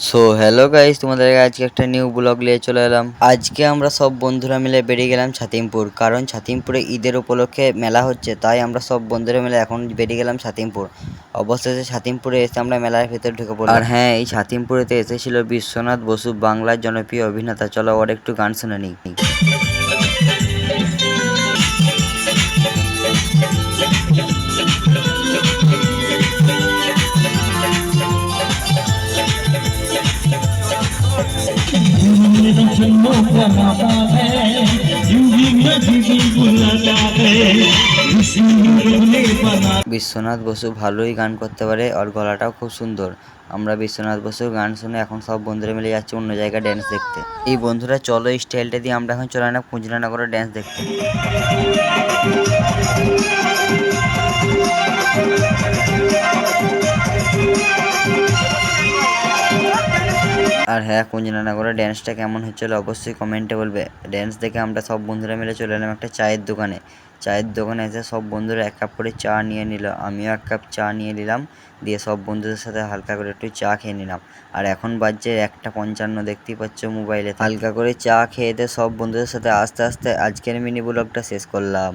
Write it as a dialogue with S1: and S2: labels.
S1: So hello guys, তোমাদের আজকে একটা নিউ ব্লগ নিয়ে চলে এলাম। আজকে আমরা সব বন্ধুরা মিলে বেরিয়ে গেলাম ছাতিমপুর, কারণ ছাতিমপুরে ঈদের উপলক্ষে মেলা হচ্ছে, তাই আমরা সব বন্ধুরা মিলে এখন বেরিয়ে গেলাম ছাতিমপুর। অবশেষে ছাতিমপুরে এসে আমরা মেলার ভেতর ঢুকে পড়লাম। আর হ্যাঁ, এই ছাতিমপুরেতে এসেছিল বিশ্বনাথ বসু, বাংলার জনপ্রিয় অভিনেতা। চলো ওর একটু গান শুনে নিই। বিশ্বনাথ বসু ভালোই গান করতে পারে, ওর গলাটাও খুব সুন্দর। আমরা বিশ্বনাথ বসুর গান শুনে এখন সব বন্ধুরা মিলে যাচ্ছি অন্য জায়গায় ড্যান্স দেখতে। এই বন্ধুরা চলো, এই স্টাইলটা দিয়ে আমরা এখন চলে না কুঞ্জনানগরের ড্যান্স দেখতে। আর হ্যাঁ, কুঞ্জনানগরের ড্যান্সটা কেমন হচ্ছিল অবশ্যই কমেন্টে বলবে। ড্যান্স দেখে আমরা সব বন্ধুরা মিলে চলে এলাম একটা চায়ের দোকানে। চায়ের দোকানে এসে সব বন্ধুরা এক কাপ করে চা নিয়ে নিল, আমিও এক কাপ চা নিয়ে নিলাম। দিয়ে সব বন্ধুদের সাথে হালকা করে একটু চা খেয়ে নিলাম। আর এখন বাজছে 1:55, দেখতেই পাচ্ছ মোবাইলে। হালকা করে চা খেয়ে দিয়ে সব বন্ধুদের সাথে আস্তে আস্তে আজকের মিনি ব্লগটা শেষ করলাম।